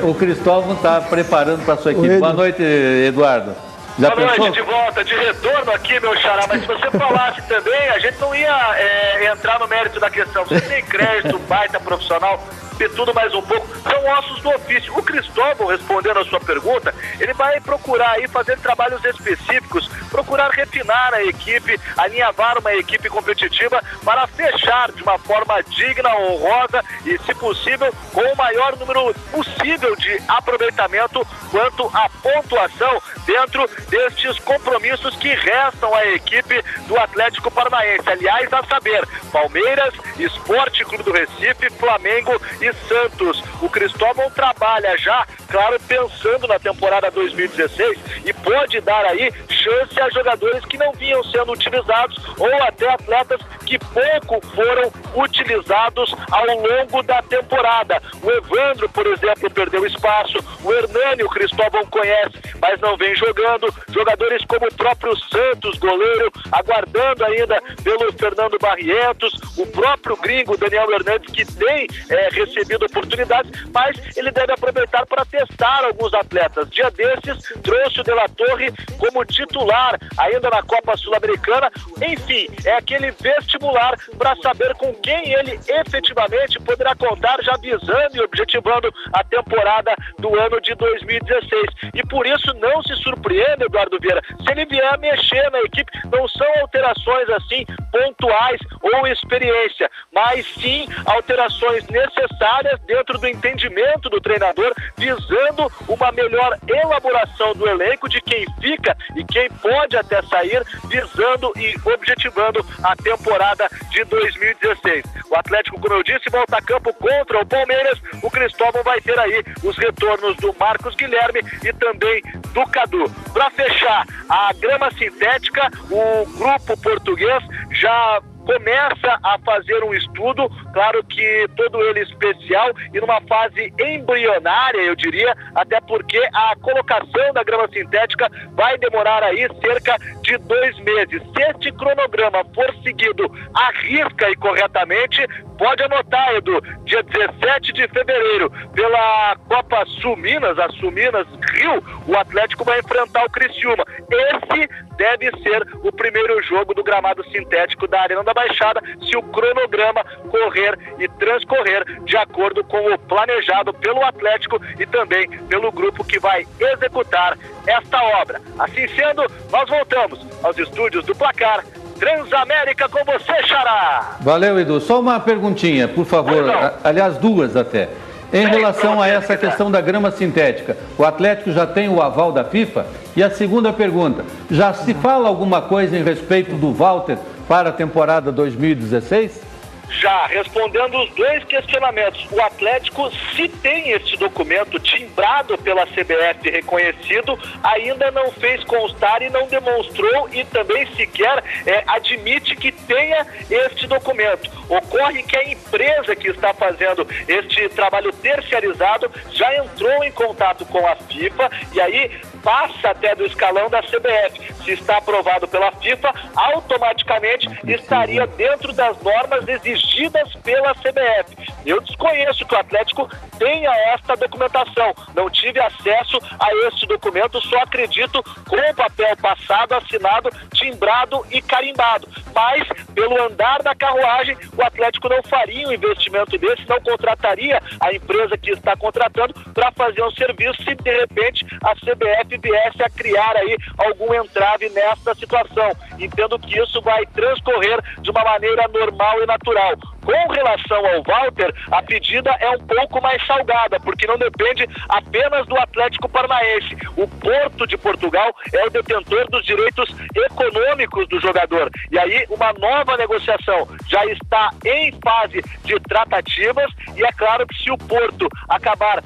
O Cristóvão está preparando para a sua equipe. Boa noite, Eduardo. Já Boa noite, de volta, de retorno aqui, meu xará, mas se você falasse também, a gente não ia entrar no mérito da questão. Você tem crédito, baita profissional, de tudo mais um pouco, são ossos do ofício. O Cristóvão, respondendo a sua pergunta, ele vai procurar aí fazer trabalhos específicos, procurar refinar a equipe, alinhavar uma equipe competitiva para fechar de uma forma digna, honrosa e, se possível, com o maior número possível de aproveitamento quanto à pontuação dentro destes compromissos que restam à equipe do Atlético Paranaense. Aliás, a saber, Palmeiras, Esporte Clube do Recife, Flamengo e Santos. O Cristóvão trabalha já, claro, pensando na temporada 2016 e pode dar aí chance a jogadores que não vinham sendo utilizados ou até atletas que pouco foram utilizados ao longo da temporada. O Evandro, por exemplo, perdeu espaço. O Hernani, o Cristóvão conhece, mas não vem jogando. Jogadores como o próprio Santos, goleiro, aguardando ainda pelo Fernando Barrientos. O próprio gringo, Daniel Hernandes, que tem recebido oportunidades, mas ele deve aproveitar para testar alguns atletas. Dia desses, trouxe o De La Torre como titular, ainda na Copa Sul-Americana. Enfim, é aquele vestibular para saber com quem ele efetivamente poderá contar, já visando e objetivando a temporada do ano de 2016. E por isso não se surpreenda, Eduardo Vieira, se ele vier a mexer na equipe. Não são alterações assim pontuais ou experiência, mas sim alterações necessárias dentro do entendimento do treinador, visando uma melhor elaboração do elenco, de quem fica e quem pode até sair, visando e objetivando a temporada de 2016. O Atlético, como eu disse, volta a campo contra o Palmeiras. O Cristóvão vai ter aí os retornos do Marcos Guilherme e também do Cadu. Para fechar, a grama sintética, o grupo português já começa a fazer um estudo, claro que todo ele especial e numa fase embrionária, eu diria, até porque a colocação da grama sintética vai demorar aí cerca de 2 meses. Se este cronograma for seguido à risca e corretamente, pode anotar, Edu, dia 17 de fevereiro, pela Copa Sul-Minas, a Sul-Minas Rio, o Atlético vai enfrentar o Criciúma. Esse deve ser o primeiro jogo do gramado sintético da Arena da Baixada, se o cronograma correr e transcorrer de acordo com o planejado pelo Atlético e também pelo grupo que vai executar esta obra. Assim sendo, nós voltamos aos estúdios do Placar Transamérica com você, Xará. Valeu, Edu. Só uma perguntinha, por favor. Aliás, 2 até. Em relação a essa questão da grama sintética, o Atlético já tem o aval da FIFA? E a segunda pergunta, já se fala alguma coisa em respeito do Walter para a temporada 2016? Já, respondendo os 2 questionamentos, o Atlético, se tem este documento timbrado pela CBF reconhecido, ainda não fez constar e não demonstrou e também sequer admite que tenha este documento. Ocorre que a empresa que está fazendo este trabalho terciarizado já entrou em contato com a FIFA e aí passa até do escalão da CBF. Se está aprovado pela FIFA, automaticamente estaria dentro das normas exigidas pela CBF. Eu desconheço que o Atlético tenha esta documentação. Não tive acesso a este documento, só acredito com o papel passado, assinado, timbrado e carimbado. Mas, pelo andar da carruagem, o Atlético não faria um investimento desse, não contrataria a empresa que está contratando para fazer um serviço se, de repente, a CBF viesse a criar aí algum entrave nesta situação. Entendo que isso vai transcorrer de uma maneira normal e natural. Com relação ao Walter, a pedida é um pouco mais salgada, porque não depende apenas do Atlético Paranaense. O Porto de Portugal é o detentor dos direitos econômicos do jogador. E aí uma nova negociação já está em fase de tratativas e é claro que se o Porto acabar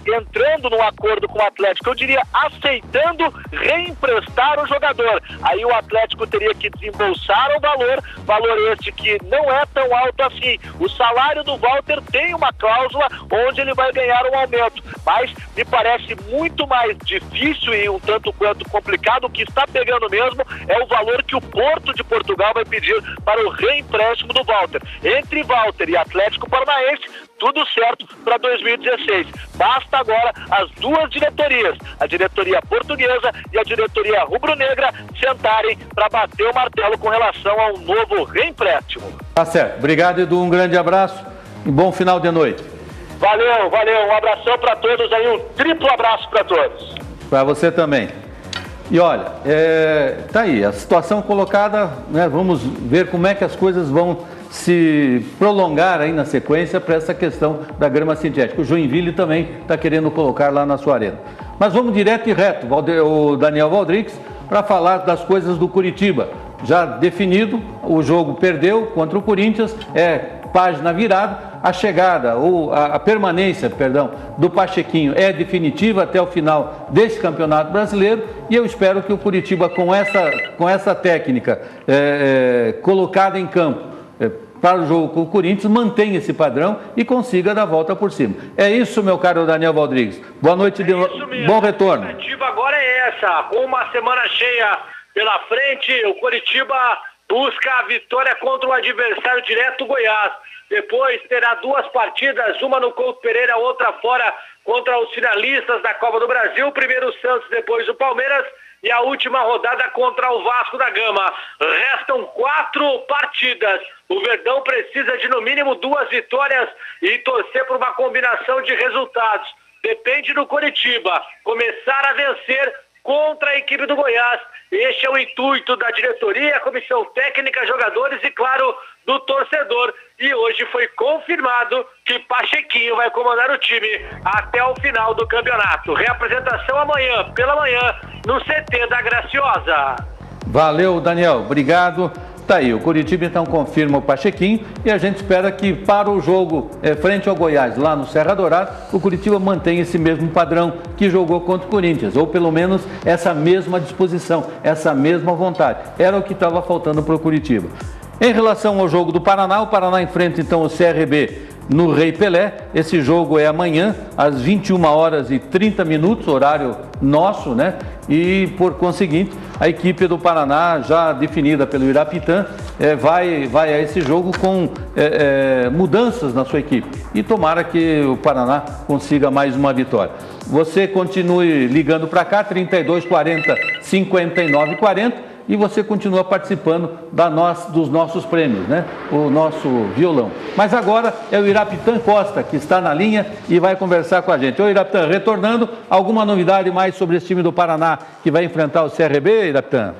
entrando num acordo com o Atlético, eu diria aceitando reemprestar o jogador, aí o Atlético teria que desembolsar o valor este que não é tão alto assim. O salário do Walter tem uma cláusula onde ele vai ganhar um aumento, mas me parece muito mais difícil e um tanto quanto complicado. O que está pegando mesmo é o valor que o Porto de Portugal vai pedir para o reempréstimo do Walter. Entre Walter e Atlético Paranaense, tudo certo para 2016. Basta agora as 2 diretorias, a diretoria portuguesa e a diretoria rubro-negra, sentarem para bater o martelo com relação a um novo reempréstimo. Tá certo. Obrigado, Edu. Um grande abraço e bom final de noite. Valeu. Um abração para todos aí, um triplo abraço para todos. Para você também. E olha, tá aí, a situação colocada, né? Vamos ver como é que as coisas vão se prolongar aí na sequência para essa questão da grama sintética. O Joinville também está querendo colocar lá na sua arena. Mas vamos direto e reto, o Daniel Valdrix, para falar das coisas do Curitiba. Já definido, o jogo perdeu contra o Corinthians, página virada, a chegada ou a permanência, do Pachequinho é definitiva até o final desse Campeonato Brasileiro e eu espero que o Curitiba com essa técnica colocada em campo para o jogo com o Corinthians, mantenha esse padrão e consiga dar a volta por cima. É isso, meu caro Daniel Valdrigues. Boa noite, bom retorno. A expectativa agora é essa, com uma semana cheia pela frente, o Coritiba busca a vitória contra o adversário direto, Goiás. Depois terá 2 partidas, uma no Couto Pereira, outra fora contra os finalistas da Copa do Brasil. Primeiro o Santos, depois o Palmeiras e a última rodada contra o Vasco da Gama. Restam 4 partidas. O Verdão precisa de no mínimo 2 vitórias e torcer por uma combinação de resultados. Depende do Coritiba começar a vencer contra a equipe do Goiás. Este é o intuito da diretoria, comissão técnica, jogadores e, claro, do torcedor. E hoje foi confirmado que Pachequinho vai comandar o time até o final do campeonato. Reapresentação amanhã, pela manhã, no CT da Graciosa. Valeu, Daniel. Obrigado. Tá aí, o Curitiba então confirma o Pachequinho e a gente espera que para o jogo frente ao Goiás, lá no Serra Dourada, o Curitiba mantenha esse mesmo padrão que jogou contra o Corinthians, ou pelo menos essa mesma disposição, essa mesma vontade. Era o que estava faltando para o Curitiba. Em relação ao jogo do Paraná, o Paraná enfrenta então o CRB no Rei Pelé. Esse jogo é amanhã, às 21h30, horário nosso, né? E, por conseguinte, a equipe do Paraná, já definida pelo Irapitã, vai a esse jogo com mudanças na sua equipe. E tomara que o Paraná consiga mais uma vitória. Você continue ligando para cá, 3240 5940. E você continua participando dos nossos prêmios, né? O nosso violão. Mas agora é o Irapitã Costa, que está na linha e vai conversar com a gente. Ô Irapitã, retornando, alguma novidade mais sobre esse time do Paraná que vai enfrentar o CRB, Irapitã?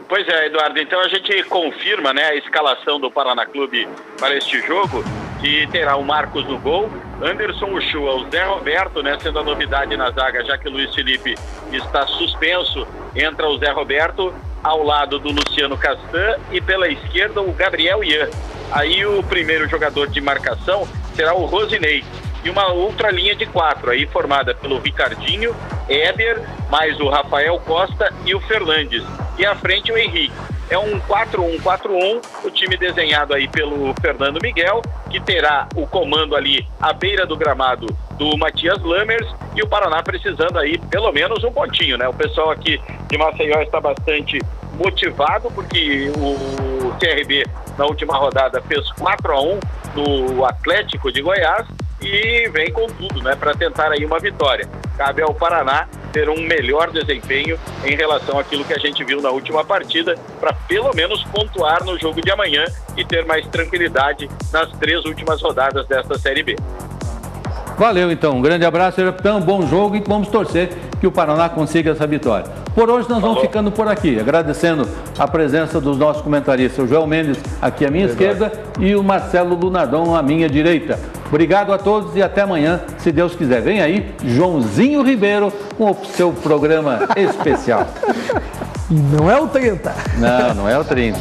Pois é, Eduardo, então a gente confirma, né, a escalação do Paraná Clube para este jogo, que terá o Marcos no gol, Anderson Uchoa, o Zé Roberto, né, sendo a novidade na zaga, já que o Luiz Felipe está suspenso, entra o Zé Roberto ao lado do Luciano Castan e pela esquerda o Gabriel Ian. Aí o primeiro jogador de marcação será o Rosinei. E uma outra linha de 4, aí formada pelo Ricardinho, Éder, mais o Rafael Costa e o Fernandes. E à frente o Henrique. É um 4-1-4-1, o time desenhado aí pelo Fernando Miguel, que terá o comando ali à beira do gramado do Matias Lammers, e o Paraná precisando aí pelo menos um pontinho, né? O pessoal aqui de Maceió está bastante motivado, porque o CRB na última rodada fez 4-1 no Atlético de Goiás e vem com tudo, né, para tentar aí uma vitória. Cabe ao Paraná ter um melhor desempenho em relação àquilo que a gente viu na última partida, para pelo menos pontuar no jogo de amanhã e ter mais tranquilidade nas 3 últimas rodadas desta Série B. Valeu, então. Um grande abraço, Irapitã, bom jogo e vamos torcer que o Paraná consiga essa vitória. Por hoje nós vamos ficando por aqui, agradecendo a presença dos nossos comentaristas, o Joel Mendes aqui à minha esquerda e o Marcelo Lunardon à minha direita. Obrigado a todos e até amanhã, se Deus quiser. Vem aí, Joãozinho Ribeiro com o seu programa especial. E não é o 30. Não é o 30.